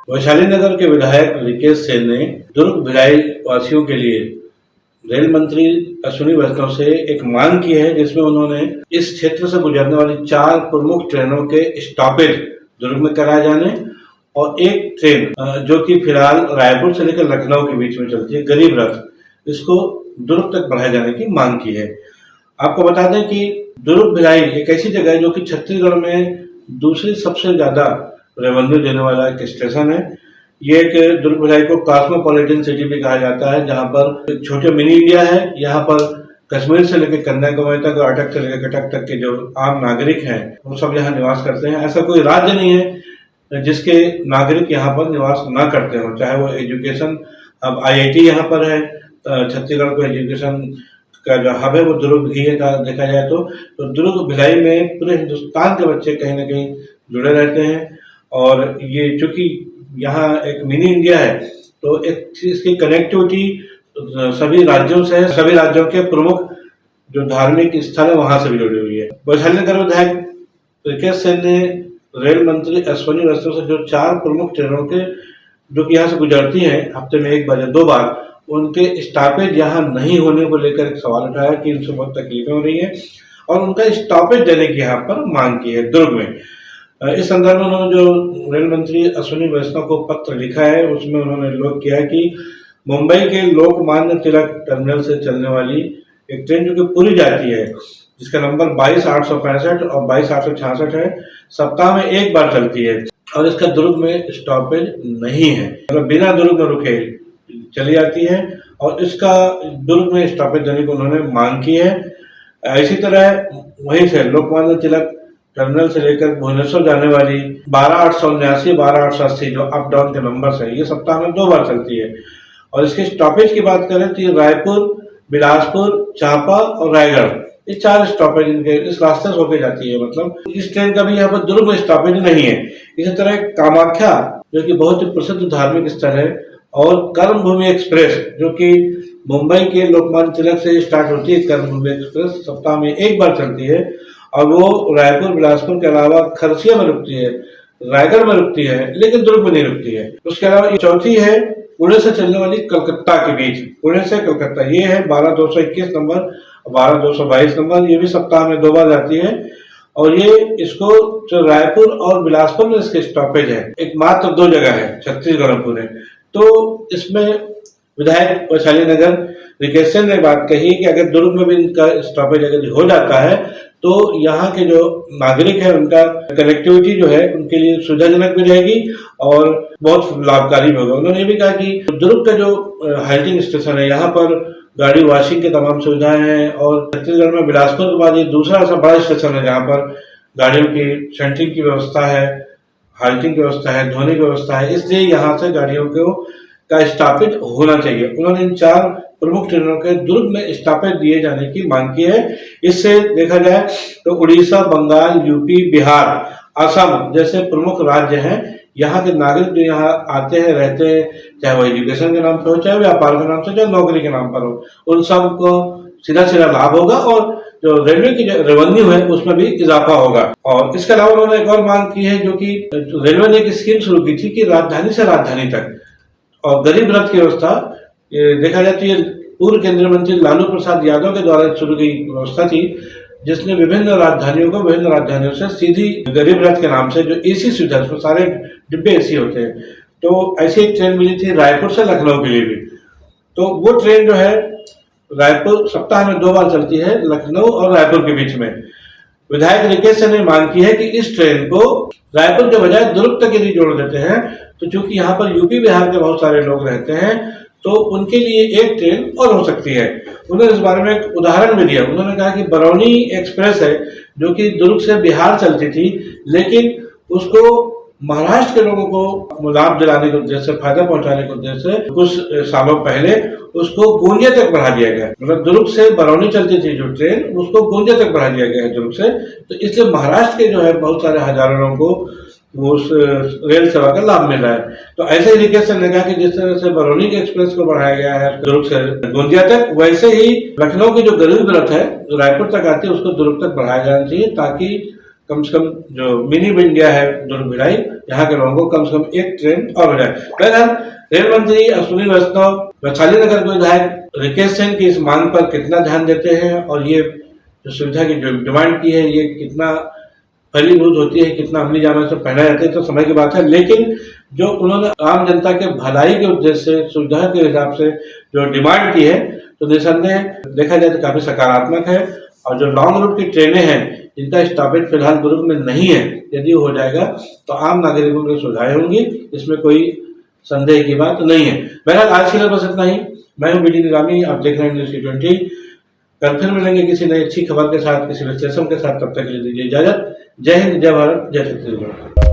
वैशाली नगर के विधायक रिकेश सेन ने दुर्ग भिलाई वासियों के लिए रेल मंत्री अश्विनी वैष्णव से एक मांग की है, जिसमें उन्होंने इस क्षेत्र से गुजरने वाली 4 प्रमुख ट्रेनों के स्टॉपेज दुर्ग में कराए जाने और एक ट्रेन जो कि फिलहाल रायपुर से लेकर लखनऊ के बीच में चलती है, गरीब रथ, इसको दुर्ग तक बढ़ाए जाने की मांग की है। आपको बता दें कि दुर्ग भिलाई एक ऐसी जगह है जो कि छत्तीसगढ़ में दूसरी सबसे ज्यादा रेवेन्यू देने वाला एक स्टेशन है। ये एक दुर्ग भिलाई को कॉस्मोपॉलिटन सिटी भी कहा जाता है, जहाँ पर एक छोटे मिनी इंडिया है। यहाँ पर कश्मीर से लेकर कन्याकुमारी तक और अटक से लेकर कटक तक के जो आम नागरिक हैं वो सब यहाँ निवास करते हैं। ऐसा कोई राज्य नहीं है जिसके नागरिक यहाँ पर निवास न करते हो, चाहे वो एजुकेशन। अब IIT यहाँ पर है, छत्तीसगढ़ को एजुकेशन का जो हब है वो दुर्ग ही है देखा जाए तो दुर्ग भिलाई में पूरे हिंदुस्तान के बच्चे कहीं ना कहीं जुड़े रहते हैं। और ये चूंकि यहाँ एक मिनी इंडिया है तो एक इसकी कनेक्टिविटी सभी राज्यों से है, सभी राज्यों के प्रमुख जो धार्मिक स्थल है वहां से भी जुड़ी हुई है। वैशाली नगर विधायक रिकेश सेन ने रेल मंत्री अश्विनी वैष्णव से जो 4 प्रमुख ट्रेनों के जो कि यहाँ से गुजरती हैं हफ्ते में 1 बार या 2 बार, उनके स्टॉपेज यहाँ नहीं होने को लेकर एक सवाल उठाया कि उनसे बहुत तकलीफें हो रही है और उनका स्टॉपेज देने की यहाँ पर मांग की है दुर्ग में। इस संदर्भ में उन्होंने जो रेल मंत्री अश्विनी वैष्णव को पत्र लिखा है उसमें उन्होंने उल्लेख किया है कि मुंबई के लोकमान्य तिलक टर्मिनल से चलने वाली एक ट्रेन जो कि पूरी जाती है, जिसका नंबर 22,865 और 22,866 है, सप्ताह में 1 बार चलती है और इसका दुर्ग में स्टॉपेज नहीं है, मतलब बिना दुर्ग में रुके चली जाती है और इसका दुर्ग में स्टॉपेज देने को उन्होंने मांग की है। इसी तरह वहीं से लोकमान्य तिलक टर्मिनल से लेकर भुवनेश्वर जाने वाली 12,879, 12,880 जो अप डाउन के नंबर है, ये सप्ताह में 2 बार चलती है। और इसके स्टॉपेज की बात करें तो ये रायपुर, बिलासपुर, चांपा और रायगढ़, ये 4 स्टॉपेज इनके इस रास्ते से होकर जाती है। मतलब इस ट्रेन का भी यहाँ पर दुर्ग में स्टॉपेज नहीं है। इसी तरह कामाख्या जो कि बहुत ही प्रसिद्ध धार्मिक स्थल है और कर्मभूमि एक्सप्रेस जो कि मुंबई के लोकमान्य तिलक से स्टार्ट होती है, कर्मभूमि एक्सप्रेस सप्ताह में 1 बार चलती है और वो रायपुर, बिलासपुर के अलावा खरसिया में रुकती है, रायगढ़ में रुकती है, लेकिन दुर्ग में नहीं रुकती है। उसके अलावा ये चौथी है पुणे से चलने वाली कलकत्ता के बीच, पुणे से कलकत्ता, ये है 12,221 नंबर, 12,222 नंबर, ये भी सप्ताह में 2 बार जाती है और ये इसको जो रायपुर और बिलासपुर में इसके स्टॉपेज है, एकमात्र 2 जगह है छत्तीसगढ़ में पूरे। तो इसमें विधायक वैशाली नगर रिकेश सेन ने बात कही कि अगर दुर्ग में भी इनका स्टॉपेज अगर हो जाता है तो यहाँ के जो नागरिक है उनका कनेक्टिविटी जो है उनके लिए सुविधाजनक भी रहेगी और बहुत लाभकारी भी होगा। उन्होंने ये भी कहा कि दुर्ग का जो हाइटिंग स्टेशन है यहाँ पर गाड़ी वॉशिंग की तमाम सुविधाएं हैं और छत्तीसगढ़ में बिलासपुर के बाद ये दूसरा ऐसा बड़ा स्टेशन है जहाँ पर गाड़ियों की सेंटरिंग की व्यवस्था है, हाइटिंग की व्यवस्था है, धोने की व्यवस्था है, इसलिए यहाँ से गाड़ियों को का स्टॉपेज होना चाहिए। उन्होंने इन 4 प्रमुख ट्रेनों के दुर्ग में स्टॉपेज दिए जाने की मांग की है। इससे देखा जाए तो उड़ीसा, बंगाल, यूपी, बिहार, असम जैसे प्रमुख राज्य हैं, यहाँ के नागरिक जो यहाँ आते हैं रहते हैं, चाहे वो एजुकेशन के नाम पर हो, चाहे व्यापार के नाम से, चाहे नौकरी के नाम पर हो, उन सबको सीधा सीधा लाभ होगा और जो रेलवे की जो रेवेन्यू है उसमें भी इजाफा होगा। और इसके अलावा उन्होंने एक और मांग की है जो कि रेलवे ने एक स्कीम शुरू की थी कि राजधानी से राजधानी तक और गरीब रथ की व्यवस्था देखा जाए तो ये पूर्व केंद्रीय मंत्री लालू प्रसाद यादव के द्वारा शुरू की व्यवस्था थी, जिसने विभिन्न राजधानियों से सीधी गरीब रथ के नाम से जो AC सुविधा, उसमें सारे डिब्बे AC होते हैं, तो ऐसी एक ट्रेन मिली थी रायपुर से लखनऊ के लिए भी। तो वो ट्रेन जो है रायपुर सप्ताह में 2 बार चलती है, लखनऊ और रायपुर के बीच में। विधायक रिकेश सेन ने मांग की है कि इस ट्रेन को रायपुर के बजाय दुर्ग तक यदि जोड़ देते हैं तो चूंकि यहाँ पर यूपी बिहार के बहुत सारे लोग रहते हैं तो उनके लिए एक ट्रेन और हो सकती है। उन्होंने इस बारे में एक उदाहरण भी दिया। उन्होंने कहा कि बरौनी एक्सप्रेस है जो कि दुर्ग से बिहार चलती थी, लेकिन उसको महाराष्ट्र के लोगों को लाभ दिलाने के उद्देश्य से, फायदा पहुंचाने के उद्देश्य से कुछ सालों पहले उसको गोंदिया तक बढ़ा दिया गया। मतलब दुर्ग से बरौनी चलती थी जो ट्रेन, उसको गोंदिया तक बढ़ा दिया गया है दुर्ग से। तो इसलिए महाराष्ट्र के जो है बहुत सारे हजारों लोगों को वो उस रेल सेवा का लाभ मिल रहा है। तो ऐसे ही रिकेश सेन ने कहा कि जिस तरह से बरौनी के एक्सप्रेस को बढ़ाया गया है दुर्ग से गोंदिया तक, वैसे ही लखनऊ की जो गरीब रथ है जो रायपुर तक आती है उसको दुर्ग तक बढ़ाया जाना चाहिए, ताकि कम से कम जो मिनी इंडिया है दुर्ग भिलाई, यहाँ के लोगों को कम से कम एक ट्रेन और हो जाए। बहरहाल रेल मंत्री अश्विनी वैष्णव वैशाली नगर के विधायक रिकेश सेन की इस मांग पर कितना ध्यान देते हैं और ये जो सुविधा की जो डिमांड की है ये कितना फलीभूत होती है, कितना अमली जामा से पहना जाता है, तो समय की बात है। लेकिन जो उन्होंने आम जनता के भलाई के उद्देश्य से सुविधा के हिसाब से जो डिमांड की है, तो निसंदेह देखा जाए तो काफी सकारात्मक है। और जो लॉन्ग रूट की ट्रेनें हैं जिनका स्टॉपेज फिलहाल दुर्ग में नहीं है, यदि हो जाएगा तो आम नागरिकों की सुविधाएं होंगी, इसमें कोई संदेह की बात नहीं है। बहरहाल आज के लिए बस इतना ही। मैं हूं बीडी निजामी, आप देख रहे हैं न्यूज़ T20। कल फिर मिलेंगे किसी नई अच्छी खबर के साथ, किसी विशेषज्ञ के साथ। तब तक के लिए दीजिए इजाजत। जय हिंद, जय भारत, जय छत्तीसगढ़।